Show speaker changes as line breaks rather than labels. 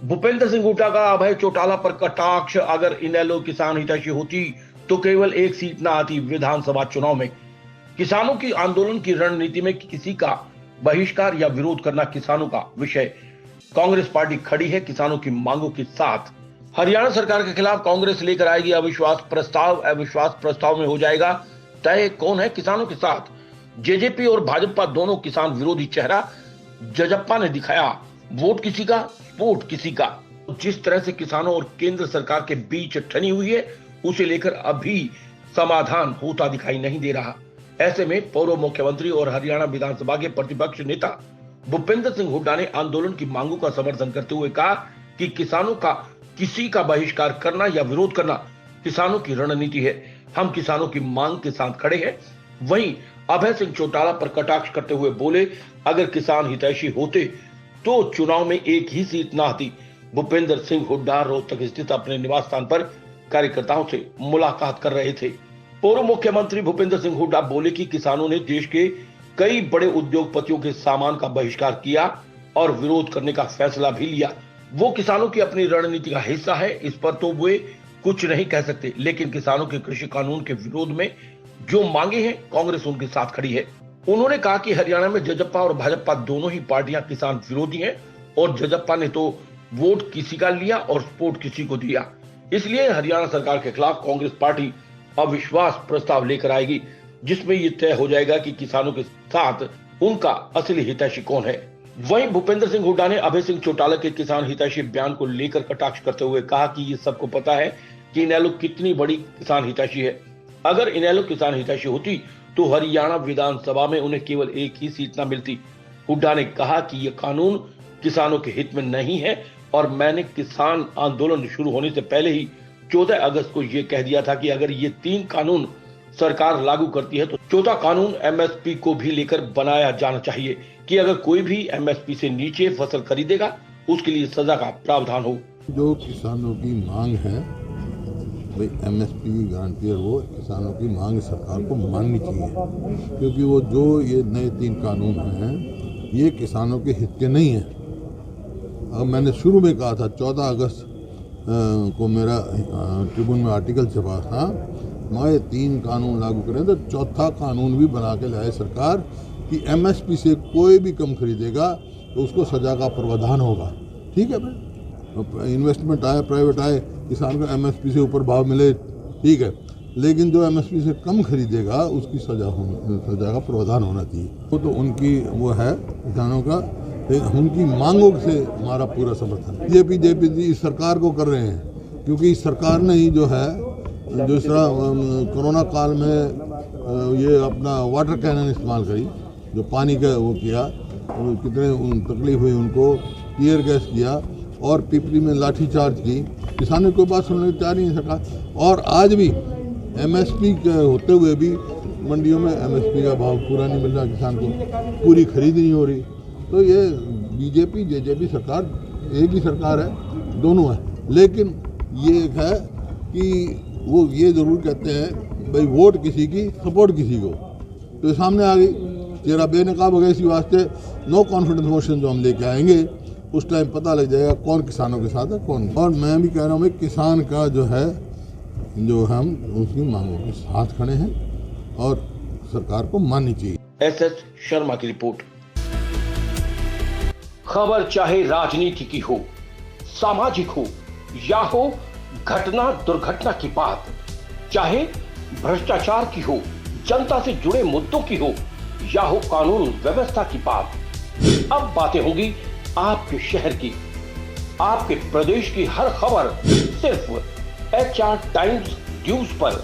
भूपेंद्र सिंह हुड्डा का अभय चौटाला पर कटाक्ष। अगर इनेलो किसान हितैषी होती तो केवल एक सीट ना आती विधानसभा चुनाव में। किसानों की आंदोलन की रणनीति में किसी का बहिष्कार या विरोध करना किसानों का विषय। कांग्रेस पार्टी खड़ी है किसानों की मांगों के साथ। हरियाणा सरकार के खिलाफ कांग्रेस लेकर आएगी अविश्वास प्रस्ताव। अविश्वास प्रस्ताव में हो जाएगा तय कौन है किसानों के साथ। जेजेपी और भाजपा दोनों किसान विरोधी चेहरा जजप्पा ने दिखाया। वोट किसी का, वोट किसी का। जिस तरह से किसानों और केंद्र सरकार के बीच ठनी हुई है, उसे लेकर अभी समाधान होता दिखाई नहीं दे रहा। ऐसे में पूर्व मुख्यमंत्री और हरियाणा विधानसभा के प्रतिपक्ष नेता भूपेंद्र सिंह हुड्डा ने आंदोलन की मांगों का समर्थन करते हुए कहा कि किसानों का किसी का बहिष्कार करना या विरोध करना किसानों की रणनीति है। हम किसानों की मांग के साथ खड़े हैं। वहीं अभय सिंह चौटाला पर कटाक्ष करते हुए बोले, अगर किसान हितैषी होते तो चुनाव में एक ही सीट ना आती। भूपेंद्र सिंह हुड्डा रोहतक स्थित अपने निवास स्थान पर कार्यकर्ताओं से मुलाकात कर रहे थे। पूर्व मुख्यमंत्री भूपेंद्र सिंह हुड्डा बोले कि किसानों ने देश के कई बड़े उद्योगपतियों के सामान का बहिष्कार किया और विरोध करने का फैसला भी लिया। वो किसानों की अपनी रणनीति का हिस्सा है, इस पर तो वे कुछ नहीं कह सकते। लेकिन किसानों के कृषि कानून के विरोध में जो मांगे हैं, कांग्रेस उनके साथ खड़ी है। उन्होंने कहा कि हरियाणा में जजप्पा और भाजपा दोनों ही पार्टियां किसान विरोधी हैं और जजप्पा ने तो वोट किसी का लिया और सपोर्ट किसी को दिया। इसलिए हरियाणा सरकार के खिलाफ कांग्रेस पार्टी अविश्वास प्रस्ताव लेकर आएगी, जिसमें यह तय हो जाएगा कि किसानों के साथ उनका असली हितैषी कौन है। वहीं भूपेंद्र सिंह हुड्डा ने अभय सिंह चौटाला के किसान हितैषी बयान को लेकर कटाक्ष करते हुए कहा कि ये सबको पता है कि इनेलो कितनी बड़ी किसान हितैषी है। अगर इनेलो किसान हितैषी होती तो हरियाणा विधानसभा में उन्हें केवल एक ही सीट न मिलती। हुड्डा ने कहा कि यह कानून किसानों के हित में नहीं है और मैंने किसान आंदोलन शुरू होने से पहले ही 14 अगस्त को यह कह दिया था कि अगर ये 3 कानून सरकार लागू करती है तो 4था कानून एमएसपी को भी लेकर बनाया जाना चाहिए कि अगर कोई भी एमएसपी से नीचे फसल खरीदेगा उसके लिए सजा का प्रावधान हो।
जो किसानों की मांग है भाई एमएसपी की गारंटी, और वो किसानों की मांग सरकार को माननी चाहिए, क्योंकि वो जो ये नए 3 कानून हैं ये किसानों के हित के नहीं हैं। अब मैंने शुरू में कहा था 14 अगस्त को मेरा ट्रिब्यून में आर्टिकल छपा था, मैं 3 कानून लागू करें तो 4था कानून भी बना के लाए सरकार कि एमएसपी से कोई भी कम खरीदेगा तो उसको सजा का प्रावधान होगा। ठीक है भाई, इन्वेस्टमेंट आए, प्राइवेट आए, किसान को एमएसपी से ऊपर भाव मिले, ठीक है, लेकिन जो एमएसपी से कम खरीदेगा उसकी सजा का प्रावधान होना चाहिए। तो उनकी वो है किसानों का, उनकी मांगों से हमारा पूरा समर्थन। बीजेपी इस सरकार को कर रहे हैं, क्योंकि इस सरकार ने ही जो है जिस तरह कोरोना काल में ये अपना वाटर कैनन इस्तेमाल करी, जो पानी का वो किया, कितने तकलीफ हुई उनको, टीयर गैस किया और पिपली में लाठी चार्ज की। किसानों कोई बात सुनने तैयार नहीं है सरकार। और आज भी एमएसपी के होते हुए भी मंडियों में एमएसपी का भाव पूरा नहीं मिल रहा, किसान को पूरी खरीद नहीं हो रही। तो ये बीजेपी जेजेपी सरकार एक ही सरकार है, दोनों है। लेकिन ये एक है कि वो ये जरूर कहते हैं भाई वोट किसी की, सपोर्ट किसी को। तो सामने आ गई, चेहरा बेनकाब हो गया। इसी वास्ते नो कॉन्फिडेंस मोशन जो हम लेके आएंगे उस टाइम पता लग जाएगा कौन किसानों के साथ है कौन। और मैं भी कह रहा हूँ किसान का जो है, जो हम उसकी मांगों के साथ खड़े हैं और सरकार को माननी चाहिए।
एसएस शर्मा की रिपोर्ट। खबर चाहे राजनीति की हो, सामाजिक हो या हो घटना दुर्घटना की बात, चाहे भ्रष्टाचार की हो, जनता से जुड़े मुद्दों की हो या हो कानून व्यवस्था की बात, अब बातें होंगी आपके शहर की, आपके प्रदेश की हर खबर सिर्फ HR टाइम्स न्यूज पर।